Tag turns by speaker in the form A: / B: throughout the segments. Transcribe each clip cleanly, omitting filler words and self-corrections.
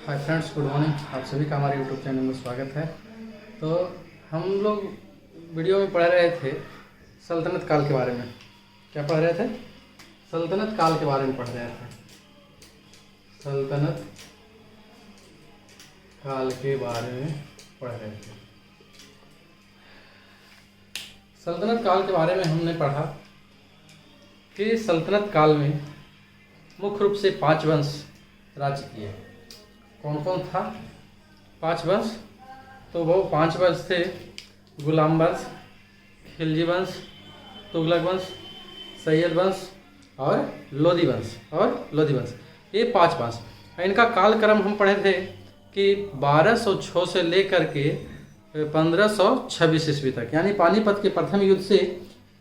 A: Hi friends, good morning. आप सभी का हमारे यूट्यूब चैनल में स्वागत है। तो हम लोग वीडियो में पढ़ रहे थे सल्तनत काल के बारे में। क्या पढ़ रहे थे? सल्तनत काल के बारे में पढ़ रहे थे। सल्तनत काल के बारे में पढ़ रहे थे। सल्तनत काल के बारे में हमने पढ़ा कि सल्तनत काल में मुख्य रूप से 5 वंश राज्य किए। कौन कौन था? 5 वंश। तो वो 5 वंश थे: गुलाम वंश, खिलजी वंश, तुगलक वंश, सैयद वंश और लोदी वंश। ये 5 वंश। इनका कालक्रम हम पढ़े थे कि 1206 से लेकर के 1526 ईस्वी तक, यानी पानीपत के प्रथम युद्ध से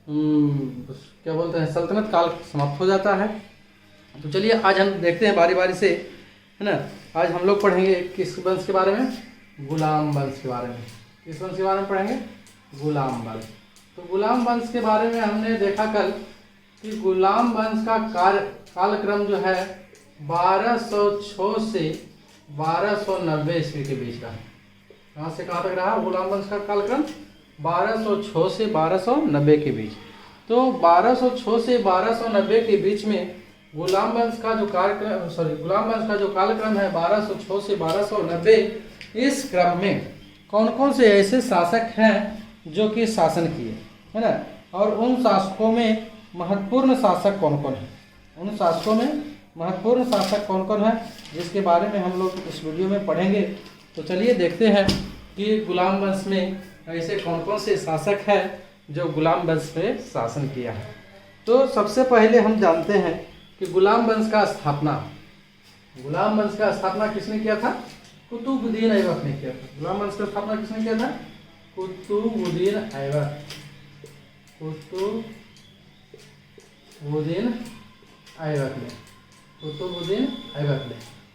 A: क्या बोलते हैं, सल्तनत काल समाप्त हो जाता है। तो चलिए आज हम देखते हैं बारी बारी से, है ना। आज हम लोग पढ़ेंगे किस वंश के बारे में? गुलाम वंश के बारे में। किस वंश के बारे में पढ़ेंगे? गुलाम वंश। तो गुलाम वंश के बारे में हमने देखा कल कि गुलाम वंश का कालक्रम जो है 1206 से 1290 ईस्वी के बीच का। कहाँ से कहाँ तक रहा गुलाम वंश का कालक्रम? 1206 से 1290 के बीच। तो 1206 से 1290 के बीच में गुलाम वंश का जो कालक्रम है 1206 से 1290, इस क्रम में कौन कौन से ऐसे शासक हैं जो कि शासन किए, है ना। और उन शासकों में महत्वपूर्ण शासक कौन कौन है? उन शासकों में महत्वपूर्ण शासक कौन कौन है, जिसके बारे में हम लोग इस वीडियो में पढ़ेंगे। तो चलिए देखते हैं कि गुलाम वंश में ऐसे कौन कौन से शासक हैं जो गुलाम वंश पे शासन किया है। तो सबसे पहले हम जानते हैं कि गुलाम वंश का स्थापना किसने किया था? कुतुबुद्दीन ऐबक ने किया था। गुलाम वंश का स्थापना किसने किया था? कुतुबुद्दीन ऐबक ने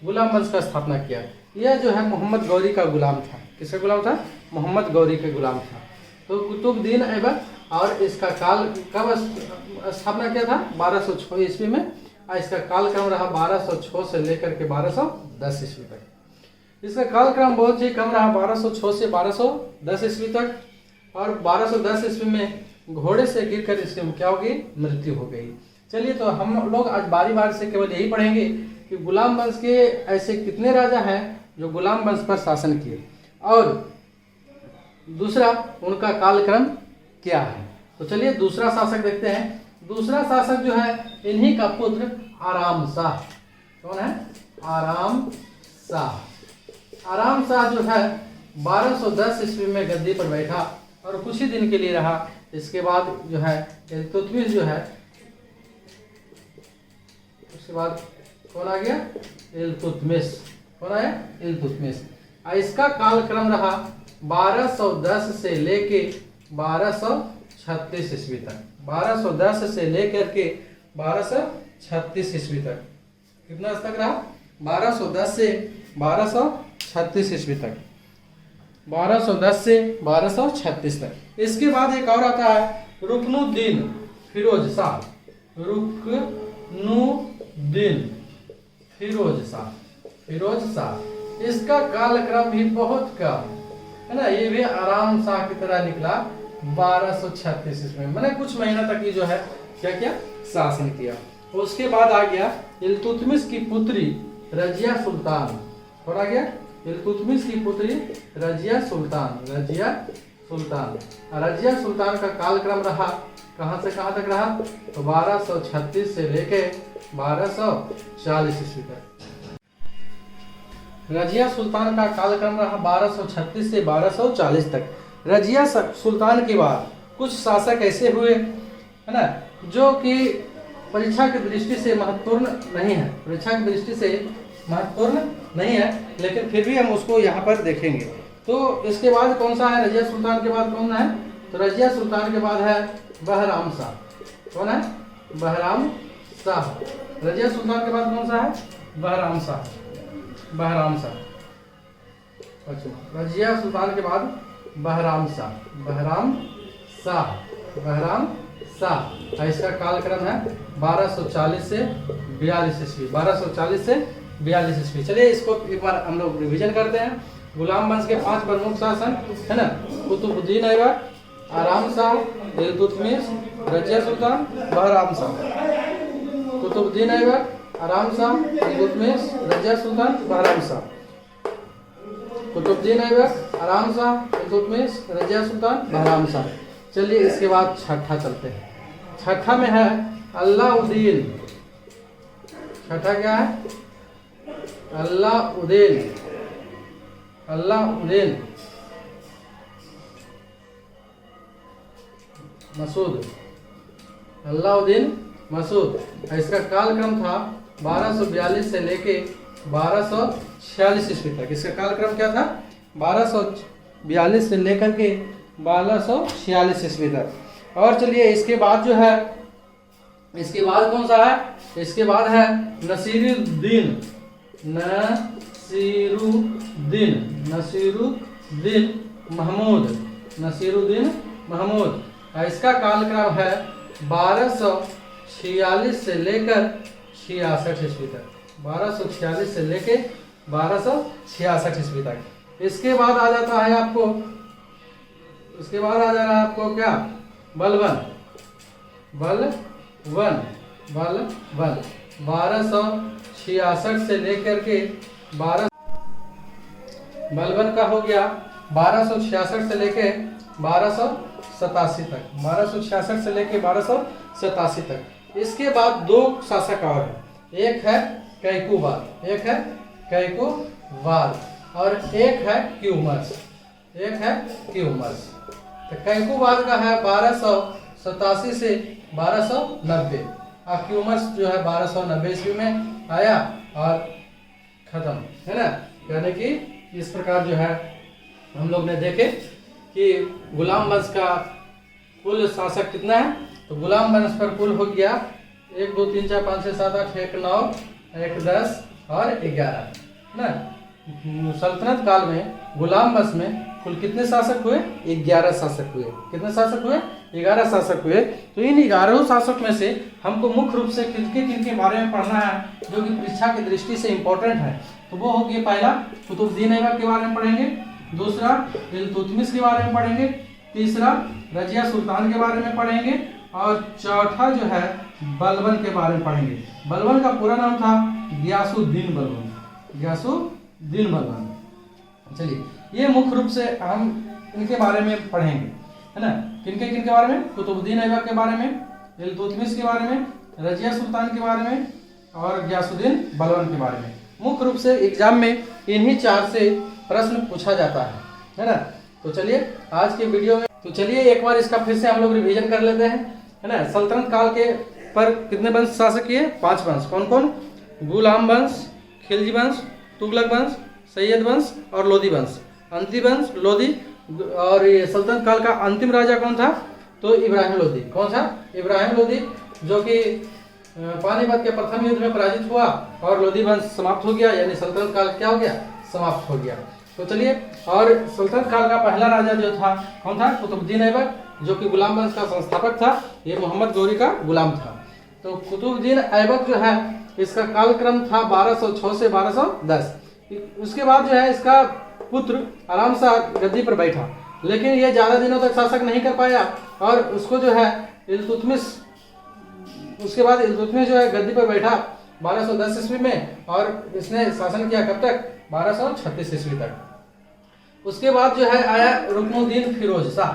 A: गुलाम वंश का स्थापना किया। यह जो है मोहम्मद गौरी का गुलाम था। किसका गुलाम था? मोहम्मद गौरी का गुलाम था। तो कुतुबुद्दीन ऐबक, और इसका काल कब स्थापना किया था? 1206 ईस्वी में। और इसका कालक्रम रहा 1206 से लेकर के 1210 ईस्वी तक। इसका कालक्रम बहुत ही कम रहा, 1206 से 1210 ईस्वी तक। और 1210 ईस्वी में घोड़े से गिरकर इसकी क्या हो गई? मृत्यु हो गई। चलिए, तो हम लोग आज बारी बारी से केवल यही पढ़ेंगे कि गुलाम वंश के ऐसे कितने राजा हैं जो गुलाम वंश पर शासन किए, और दूसरा उनका कालक्रम क्या है। तो चलिए दूसरा शासक देखते हैं। दूसरा शासक जो है इन्हीं का पुत्र आराम शाह। कौन है? आराम शाह जो है 1210 ईस्वी में गद्दी पर बैठा और कुछ ही दिन के लिए रहा। इसके बाद जो है इल्तुतमिश जो है, उसके बाद कौन आ गया? इल्तुतमिश। कौन आया? इल्तुतमिश। इसका कालक्रम रहा 1210 से लेके 1236 ईस्वी तक। 1210 से लेकर के 1236 ईस्वी तक। कितना तक रहा? 1210 से 1236 ईस्वी तक। 1210 से 1236 तक। इसके बाद एक और आता है रुकनुद्दीन फिरोज शाह। इसका कालक्रम भी बहुत कम है ना। ये भी आराम शाह की तरह निकला 1236 ईस्वी में। मैंने कुछ महीना तक ये जो है क्या शासन किया। उसके बाद आ गया इल्तुतमिश की पुत्री रजिया सुल्तान। और आ गया इल्तुतमिश की पुत्री रजिया सुल्तान। रजिया सुल्तान का कालक्रम रहा कहाँ से कहाँ तक रहा? तो 1236 से लेके 1240 ईस्वी तक। रजिया सुल्तान का कालक्रम रहा 1236 से 1240 तक। रजिया सुल्तान के बाद कुछ शासक ऐसे हुए, है ना, जो कि परीक्षा की दृष्टि से महत्वपूर्ण नहीं है, लेकिन फिर भी हम उसको यहाँ पर देखेंगे। तो इसके बाद कौन सा है? रजिया सुल्तान के बाद कौन है? तो रजिया सुल्तान के बाद है बहराम शाह। कौन है? बहराम शाह। रजिया सुल्तान के बाद कौन सा है? बहराम शाह। अच्छा, रजिया सुल्तान के बाद बहराम शाह। इसका कालक्रम है 1240 से 42 ईस्वी। 1240 से 42 ईस्वी। चलिए इसको एक बार हम लोग रिवीजन करते हैं। गुलाम वंश के 5 प्रमुख शासन है ना, कुतुबुद्दीन ऐबक, आराम शाह, इल्तुतमिश, रजिया सुल्तान, बहराम शाह। कुतुबुद्दीन ऐबक, आराम शाह, इल्तुतमिश, रजिया सुल्तान, बहराम शाह। कुतुबुद्दीन ऐबक, आराम शाह, इल्तुतमिश, रजिया सुल्तान, बहराम शाह। चलिए इसके बाद छठा चलते हैं। छठा में है अलाउद्दीन। छठा क्या है? अलाउद्दीन। अलाउद्दीन मसूद। अलाउद्दीन मसूद। इसका कालक्रम था 1242 से लेके 1246 ईस्वी तक। इसका कालक्रम क्या था? 1242 से लेकर के 1246 ईस्वी तक। और चलिए इसके बाद जो है, इसके बाद कौन सा है? इसके बाद है नसीरुद्दीन। नसीरुद्दीन, नसीरुद्दीन महमूद। नसीरुद्दीन महमूद। इसका कालक्रम है 1246 से लेकर 66 ईस्वी तक। 1246 से लेके 1266 ईस्वी तक। इसके बाद आ जाता है आपको, इसके बाद आ जा रहा है आपको क्या? बलबन। बलबन, बलबन 1266 से लेकर के 12, बलबन का हो गया 1266 से लेके 1287 तक। 1266 से लेके 1287 तक। इसके बाद 2 शासक और हैं। एक है कैकुबाद, एक है कैकुबाद और एक है क्यूमर्स। एक है क्यूमर्स। तो कैकुबाद का है 1287 से 1290 और क्यूमर्स जो है 1290 ईस्वी में आया और खत्म, है ना। यानी कि इस प्रकार जो है हम लोग ने देखे कि गुलाम वंश का कुल शासक कितना है। तो गुलाम वंश पर कुल हो गया 1 2 3 4 5 6 7 8 1 9 1 10 और 11 ना। सल्तनत काल में गुलाम वंश में कुल कितने शासक हुए? 11 शासक हुए। कितने शासक हुए? 11 शासक हुए। तो इन 11 शासक में से हमको मुख्य रूप से किनके बारे में पढ़ना है जो कि परीक्षा की दृष्टि से इम्पोर्टेंट है। तो वो हो गया, पहला कुतुबुद्दीन ऐबक के बारे में पढ़ेंगे, दूसरा इल्तुतमिश के बारे में पढ़ेंगे, तीसरा रजिया सुल्तान के बारे में पढ़ेंगे और चौथा जो है बलबन के बारे में पढ़ेंगे। बलबन का पूरा नाम था गियासुद्दीन बलबन। गियासुद्दीन बलबन। चलिए ये मुख्य रूप से हम इनके बारे में पढ़ेंगे, है ना। किनके बारे में? कुतुबुद्दीन ऐबक के बारे में, इल्तुतमिश के बारे में, रजिया सुल्तान के बारे में और गियासुद्दीन बलबन के बारे में। मुख्य रूप से एग्जाम में इन्हीं 4 से प्रश्न पूछा जाता है ना। तो चलिए आज के वीडियो में, तो चलिए एक बार इसका फिर से हम लोग रिवीजन कर लेते हैं, है ना। सल्तनत काल के पर कितने वंश शासक किए? 5 वंश। कौन कौन? गुलाम वंश, खिलजी वंश, तुगलक वंश, सैयद वंश और लोदी वंश। अंतिम वंश लोदी। और ये सल्तनत काल का अंतिम राजा कौन था? तो इब्राहिम लोदी। कौन था? इब्राहिम लोदी, जो कि पानीपत के प्रथम युद्ध में पराजित हुआ और लोदी वंश समाप्त हो गया, यानी सल्तनत काल क्या हो गया? समाप्त हो गया। तो चलिए, और सल्तनत काल का पहला राजा जो था कौन था? कुतुबुद्दीन ऐबक, जो कि गुलाम वंश का संस्थापक था। ये मोहम्मद गौरी का गुलाम था। तो कुतुबुद्दीन ऐबक जो है इसका कालक्रम था 1206 से 1210। उसके बाद जो है इसका पुत्र आराम शाह गद्दी पर बैठा, लेकिन ये ज्यादा दिनों तक शासक नहीं कर पाया और उसको जो है इल्तुतमिश, उसके बाद इल्तुतमिश जो है गद्दी पर बैठा 1210 ईस्वी में और इसने शासन किया कब तक? 1236 ईस्वी तक। उसके बाद जो है आया रुकनुद्दीन फिरोज शाह,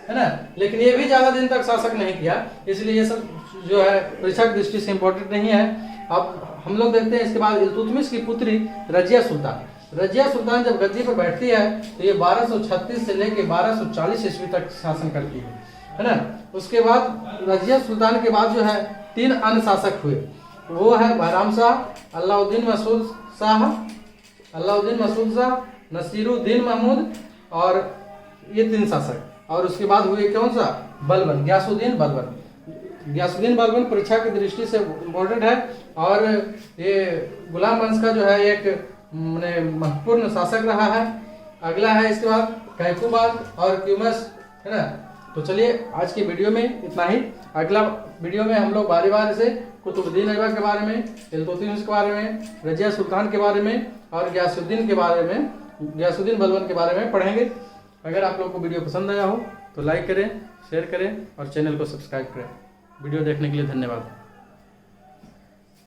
A: है ना, लेकिन ये भी ज्यादा दिन तक शासक नहीं किया, इसलिए ये सब जो है परीक्षा की दृष्टि से इम्पोर्टेंट नहीं है। अब हम लोग देखते हैं इसके बाद इल्तुतमिश की पुत्री रजिया सुल्तान। रजिया सुल्तान जब गद्दी पर बैठती है तो ये 1236 से लेके 1240 ईस्वी तक शासन करती है ना। उसके बाद रजिया सुल्तान के बाद जो है 3 अन्य शासक हुए, वो है बहराम शाह, अलाउद्दीन मसूद शाह, नसीरुद्दीन महमूद और ये 3 शासक। और उसके बाद हुए कौन सा? बलबन, गियासुद्दीन बलबन। गियासुद्दीन बलबन परीक्षा की दृष्टि से इम्पोर्टेंट है और ये गुलाम वंश का जो है एक महत्वपूर्ण शासक रहा है। अगला है इसके बाद कैकुबाद और क्यूमस, है ना। तो चलिए आज की वीडियो में इतना ही। अगला वीडियो में हम लोग बारी बारी से कुतुबुद्दीन ऐबक के बारे में, इल्तुतमिश के बारे में, रजिया सुल्तान के बारे में और गयासुद्दीन के बारे में, गयासुद्दीन बलबन के बारे में पढ़ेंगे। अगर आप लोग को वीडियो पसंद आया हो तो लाइक करें, शेयर करें और चैनल को सब्सक्राइब करें। वीडियो देखने के लिए धन्यवाद।